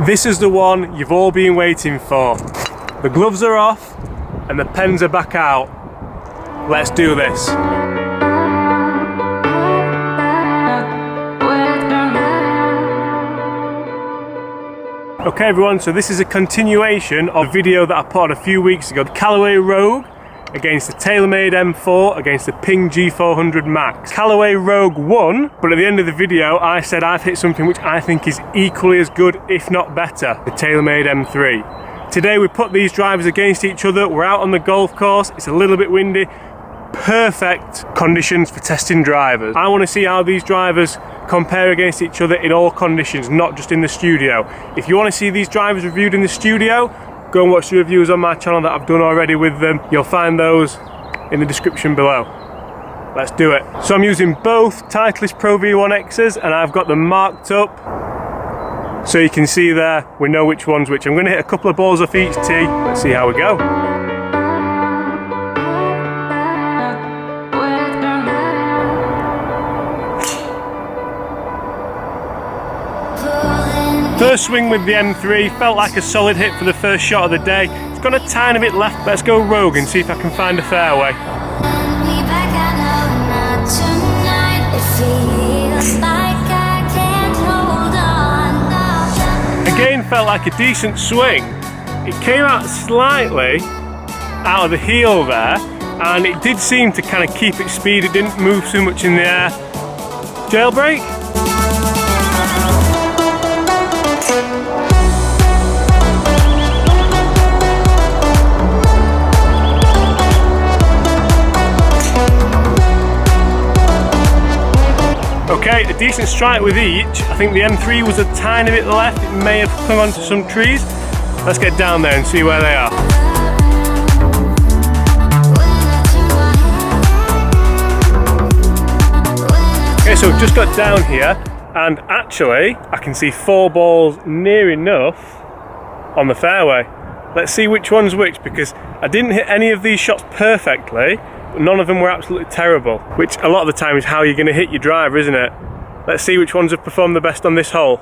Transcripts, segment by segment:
This is the one you've all been waiting for. The gloves are off and the pens are back out. Let's do this. Okay everyone, so this is a continuation of a video that I put on a few weeks ago. The Callaway Rogue against the Taylormade M4 against the Ping G400 Max. Callaway Rogue won, but at the end of the video I said I've hit something which I think is equally as good, if not better, the Taylormade M3. Today we put these drivers against each other. We're out on the golf course, it's a little bit windy. Perfect conditions for testing drivers. I want to see how these drivers compare against each other in all conditions, not just in the studio. If you want to see these drivers reviewed in the studio, go and watch the reviews on my channel that I've done already with them. You'll find those in the description below. Let's do it. So I'm using both Titleist Pro V1Xs and I've got them marked up. So you can see there, we know which one's which. I'm going to hit a couple of balls off each tee. Let's see how we go. First swing with the M3, felt like a solid hit for the first shot of the day. It's got a tiny bit left. Let's go rogue and see if I can find a fairway. Again, felt like a decent swing. It came out slightly out of the heel there, and it did seem to kind of keep its speed. It didn't move too much in the air. Jailbreak? Okay, a decent strike with each. I think the M3 was a tiny bit left. It may have clung onto some trees. Let's get down there and see where they are. Okay, so we've just got down here and actually I can see 4 balls near enough on the fairway. Let's see which one's which, because I didn't hit any of these shots perfectly. None of them were absolutely terrible, which a lot of the time is how you're going to hit your driver, isn't it? Let's see which ones have performed the best on this hole.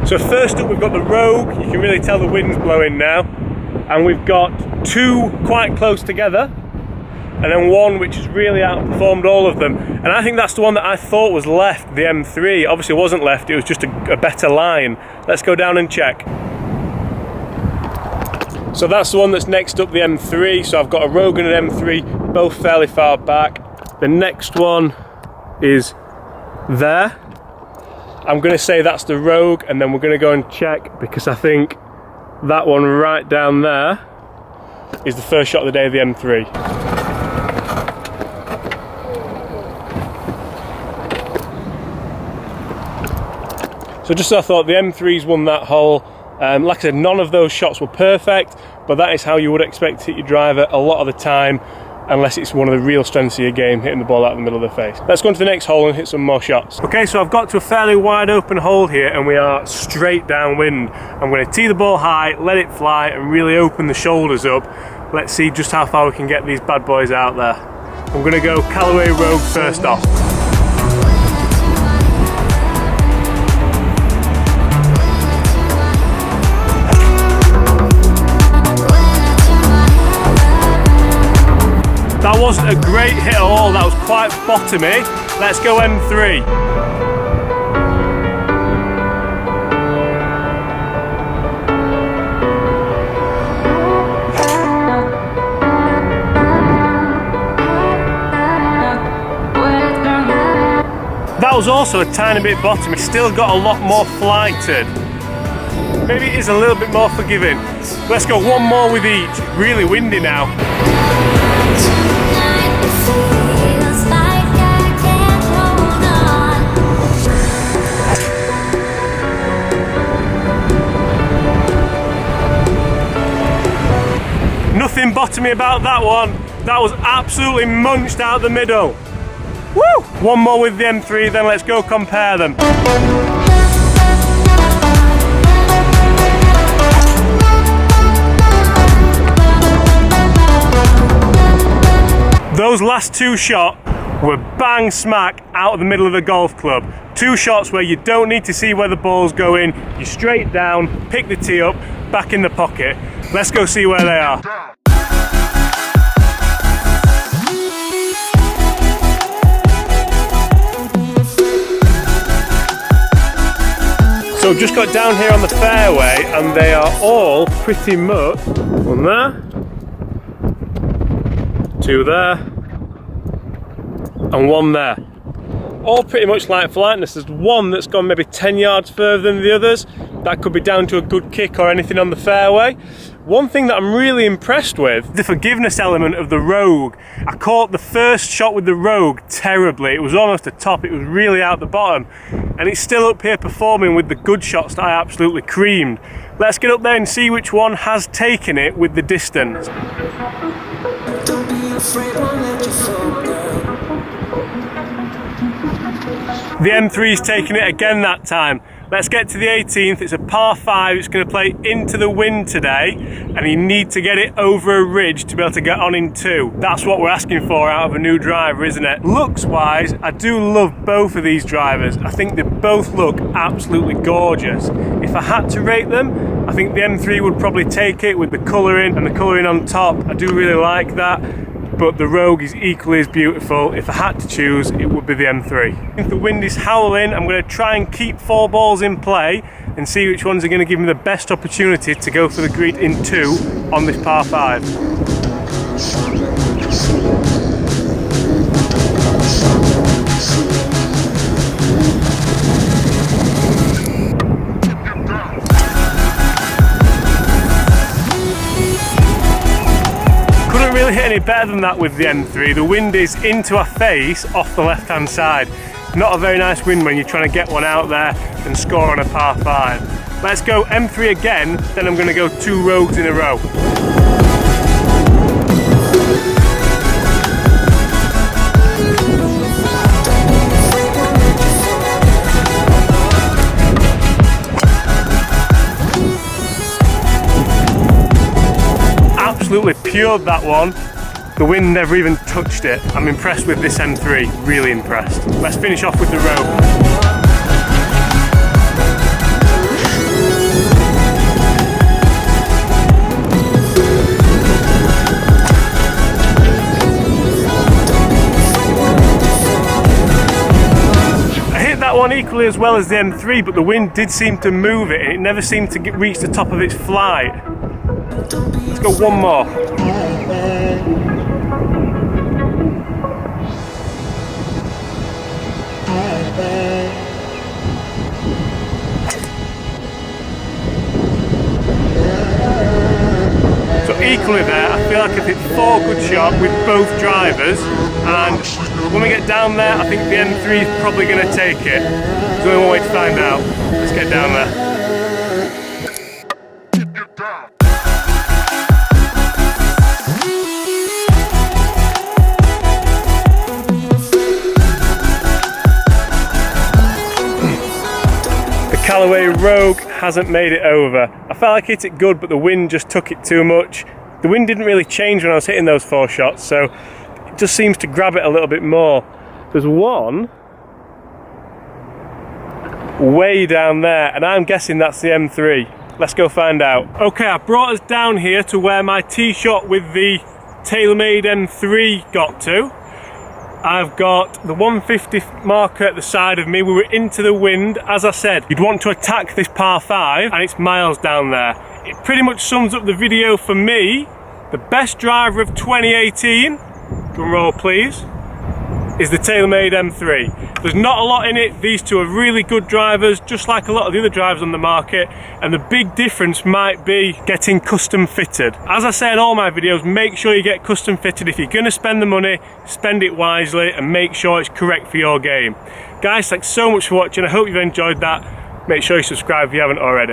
So first up we've got the Rogue. You can really tell the wind's blowing now. And we've got 2 quite close together, and then 1 which has really outperformed all of them. And I think that's the one that I thought was left, the M3. Obviously it wasn't left, it was just a better line. Let's go down and check. So that's the one that's next up, the M3. So I've got a Rogue and an M3, both fairly far back. The next one is there. I'm going to say that's the Rogue, and then we're going to go and check, because I think that one right down there is the first shot of the day of the M3. So just so I thought, the M3's won that hole. Like I said, none of those shots were perfect, but that is how you would expect to hit your driver a lot of the time, unless it's one of the real strengths of your game, hitting the ball out of the middle of the face. Let's go into the next hole and hit some more shots. Okay, so I've got to a fairly wide open hole here and we are straight downwind. I'm going to tee the ball high, let it fly and really open the shoulders up. Let's see just how far we can get these bad boys out there. I'm going to go Callaway Rogue first off. That wasn't a great hit at all, that was quite bottomy. Let's go M3. That was also a tiny bit bottomy, still got a lot more flighted. Maybe it is a little bit more forgiving. Let's go one more with each. It's really windy now. Nothing bottomy about that one. That was absolutely munched out the middle. Woo! One more with the M3, then let's go compare them. Those last 2 shots We're bang smack out of the middle of the golf club. Two shots where you don't need to see where the ball's going. You straight down, pick the tee up, back in the pocket. Let's go see where they are. So I've just got down here on the fairway and they are all pretty much one there, two there, and one there. All pretty much like for likeness. There's one that's gone maybe 10 yards further than the others. That could be down to a good kick or anything on the fairway. One thing that I'm really impressed with, the forgiveness element of the Rogue. I caught the first shot with the Rogue terribly. It was almost a top, it was really out the bottom. And it's still up here performing with the good shots that I absolutely creamed. Let's get up there and see which one has taken it with the distance. Don't be afraid, won't let you fall down. The M3's taking it again that time. Let's get to the 18th, it's a par 5, it's going to play into the wind today, and you need to get it over a ridge to be able to get on in 2. That's what we're asking for out of a new driver, isn't it? Looks wise, I do love both of these drivers. I think they both look absolutely gorgeous. If I had to rate them, I think the M3 would probably take it with the colouring and the colouring on top. I do really like that. But the Rogue is equally as beautiful. If I had to choose, it would be the M3. If the wind is howling, I'm going to try and keep 4 balls in play and see which ones are going to give me the best opportunity to go for the green in 2 on this par 5. Really hit any better than that with the M3. The wind is into our face off the left hand side. Not a very nice wind when you're trying to get one out there and score on a par 5. Let's go M3 again, then I'm going to go 2 Rogues in a row. Absolutely pured that one. The wind never even touched it. I'm impressed with this M3, really impressed. Let's finish off with the Rogue. I hit that one equally as well as the M3, but the wind did seem to move it and it never seemed to reach the top of its flight. Let's go one more. So equally there, I feel like I've hit 4 good shots with both drivers, and when we get down there, I think the M3 is probably going to take it. There's only one way to find out. Let's get down there. Callaway Rogue hasn't made it over. I felt like I hit it good, but the wind just took it too much. The wind didn't really change when I was hitting those 4 shots, so it just seems to grab it a little bit more. There's one way down there, and I'm guessing that's the M3. Let's go find out. Okay, I brought us down here to where my tee shot with the Taylormade M3 got to. I've got the 150 marker at the side of me. We were into the wind. As I said, you'd want to attack this par 5 and it's miles down there. It pretty much sums up the video for me. The best driver of 2018, drum roll please, is the Taylormade M3. There's not a lot in it. These two are really good drivers, just like a lot of the other drivers on the market, and the big difference might be getting custom fitted. As I say in all my videos, make sure you get custom fitted. If you're going to spend the money, spend it wisely and make sure it's correct for your game. Guys, thanks so much for watching. I hope you've enjoyed that. Make sure you subscribe if you haven't already.